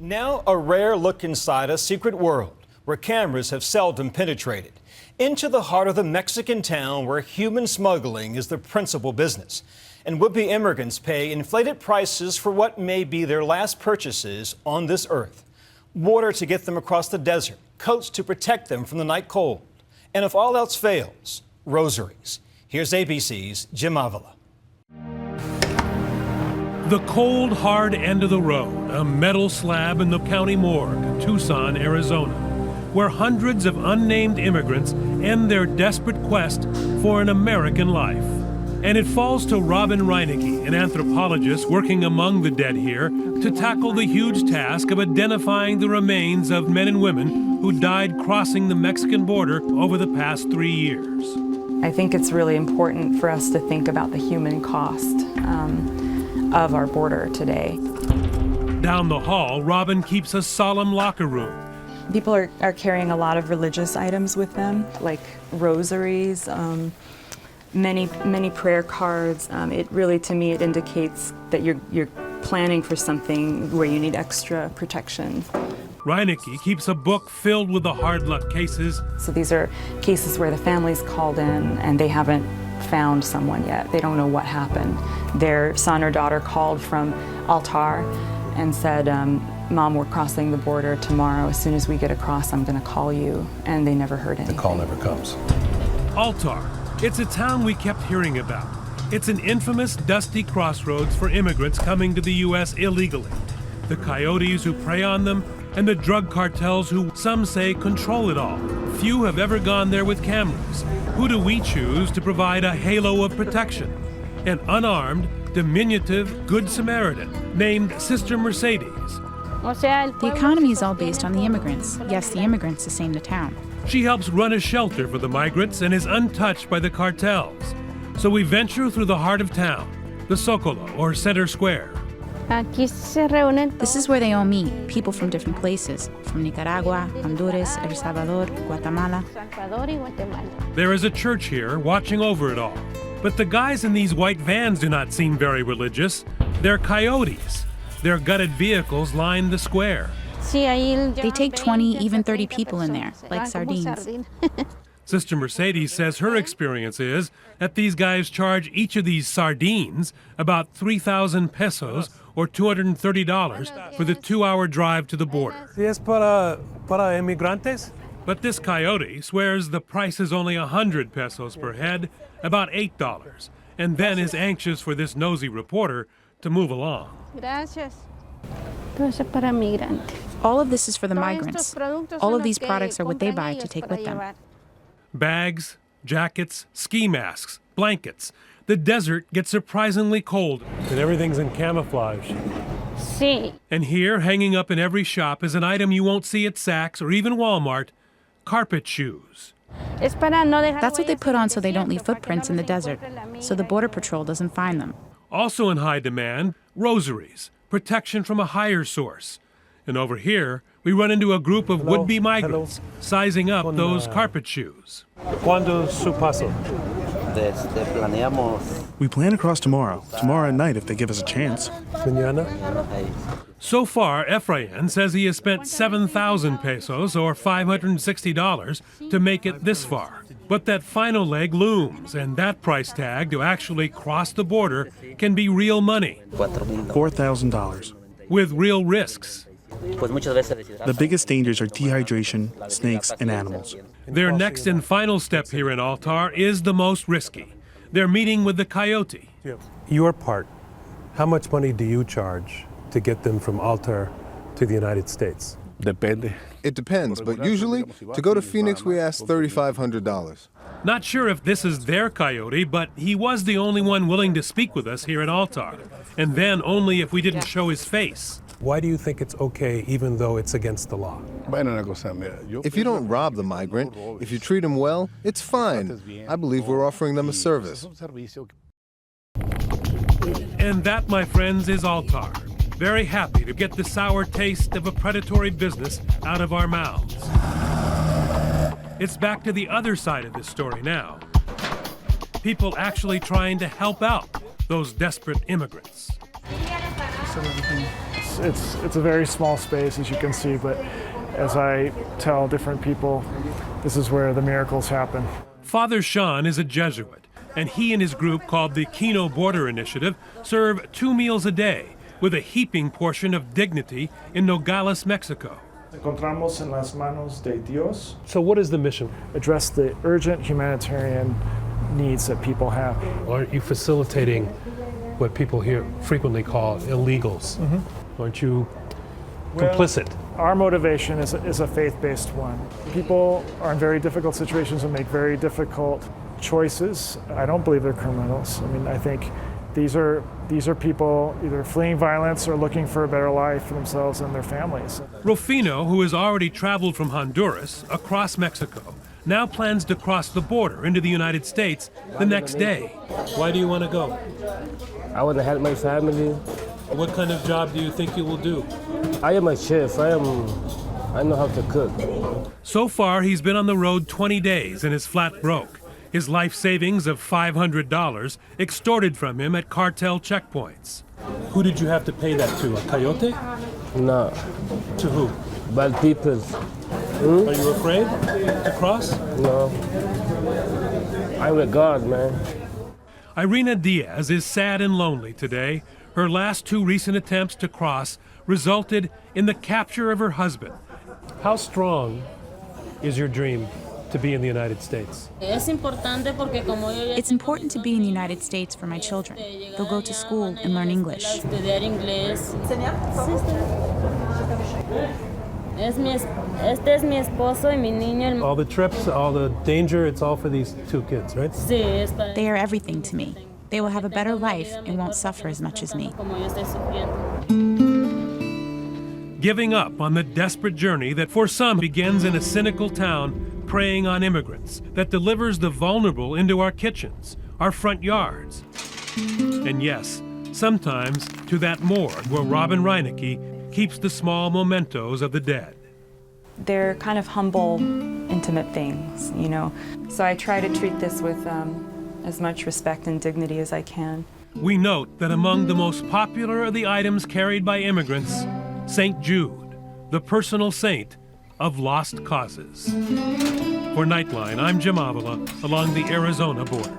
Now a rare look inside a secret world where cameras have seldom penetrated. Into the heart of the Mexican town where human smuggling is the principal business. And would-be immigrants pay inflated prices for what may be their last purchases on this earth. Water to get them across the desert, coats to protect them from the night cold. And if all else fails, rosaries. Here's ABC's Jim Avila. The cold, hard end of the road, a metal slab in the county morgue, Tucson, Arizona, where hundreds of unnamed immigrants end their desperate quest for an American life. And it falls to Robin Reinecke, an anthropologist working among the dead here, to tackle the huge task of identifying the remains of men and women who died crossing the Mexican border over the past 3 years. I think it's really important for us to think about the human cost of our border today. Down the hall, Robin keeps a solemn locker room. People are carrying a lot of religious items with them, like rosaries, many prayer cards. It really, to me, it indicates that you're planning for something where you need extra protection. Reinecke keeps a book filled with the hard luck cases. So these are cases where the family's called in and they haven't found someone yet. They don't know what happened. Their son or daughter called from Altar and said, Mom, we're crossing the border tomorrow. As soon as we get across, I'm going to call you. And they never heard anything. The call never comes. Altar. It's a town we kept hearing about. It's an infamous, dusty crossroads for immigrants coming to the U.S. illegally. The coyotes who prey on them, and the drug cartels who some say control it all. Few have ever gone there with cameras. Who do we choose to provide a halo of protection? An unarmed, diminutive Good Samaritan named Sister Mercedes. The economy is all based on the immigrants. Yes, the immigrants sustain the town. She helps run a shelter for the migrants and is untouched by the cartels. So we venture through the heart of town, the Zocalo, or Center Square. This is where they all meet, people from different places, from Nicaragua, Honduras, El Salvador, Guatemala. There is a church here watching over it all. But the guys in these white vans do not seem very religious. They're coyotes. Their gutted vehicles line the square. They take 20, even 30 people in there, like sardines. Sister Mercedes says her experience is that these guys charge each of these sardines about 3,000 pesos or $230 for the 2-hour drive to the border. ¿Es para emigrantes? But this coyote swears the price is only 100 pesos per head, about $8, and then is anxious for this nosy reporter to move along. All of this is for the migrants. All of these products are what they buy to take with them. Bags, jackets, ski masks, blankets. The desert gets surprisingly cold. And everything's in camouflage. And here, hanging up in every shop, is an item you won't see at Saks or even Walmart: carpet shoes. That's what they put on so they don't leave footprints in the desert, so the Border Patrol doesn't find them. Also in high demand, rosaries, protection from a higher source. And over here, we run into a group of would-be migrants sizing up those carpet shoes. ¿Cuándo su paso? We plan to cross tomorrow at night if they give us a chance. Mañana? So far, Efrain says he has spent 7,000 pesos or $560 to make it this far. But that final leg looms, and that price tag to actually cross the border can be real money. $4,000. With real risks. The biggest dangers are dehydration, snakes, and animals. Their next and final step here in Altar is the most risky. They're meeting with the coyote. Your part, how much money do you charge to get them from Altar to the United States? Depende. It depends, but usually, to go to Phoenix, we ask $3,500. Not sure if this is their coyote, but he was the only one willing to speak with us here at Altar. And then only if we didn't show his face. Why do you think it's okay even though it's against the law? If you don't rob the migrant, if you treat him well, it's fine. I believe we're offering them a service. And that, my friends, is Altar. Very happy to get the sour taste of a predatory business out of our mouths. It's back to the other side of this story now. People actually trying to help out those desperate immigrants. it's a very small space, as you can see, but as I tell different people, this is where the miracles happen. Father Sean is a Jesuit, and he and his group, called the Kino Border Initiative, serve 2 meals a day with a heaping portion of dignity in Nogales, Mexico. Encontramos en las manos de Dios. So what is the mission? Address the urgent humanitarian needs that people have. Aren't you facilitating what people here frequently call illegals? Aren't you complicit? Our motivation is a faith-based one. People are in very difficult situations and make very difficult choices. I don't believe they're criminals. I mean, I think these are people either fleeing violence or looking for a better life for themselves and their families. Rufino, who has already traveled from Honduras across Mexico, now plans to cross the border into the United States the next day. Why do you want to go? I want to help my family. What kind of job do you think you will do? I am a chef. I know how to cook. So far, he's been on the road 20 days and is flat broke. His life savings of $500 extorted from him at cartel checkpoints. Who did you have to pay that to? A coyote? No. To who? Bad people. Are you afraid to cross? No. I'm with God, man. Irina Diaz is sad and lonely today. Her last 2 recent attempts to cross resulted in the capture of her husband. How strong is your dream to be in the United States? It's important to be in the United States for my children. They'll go to school and learn English. All the trips, all the danger, it's all for these 2 kids, right? They are everything to me. They will have a better life and won't suffer as much as me. Giving up on the desperate journey that for some begins in a cynical town preying on immigrants, that delivers the vulnerable into our kitchens, our front yards. And yes, sometimes to that morgue where Robin Reinecke keeps the small mementos of the dead. They're kind of humble, intimate things, you know. So I try to treat this with as much respect and dignity as I can. We note that among the most popular of the items carried by immigrants, St. Jude, the personal saint of lost causes. For Nightline, I'm Jim Avila along the Arizona border.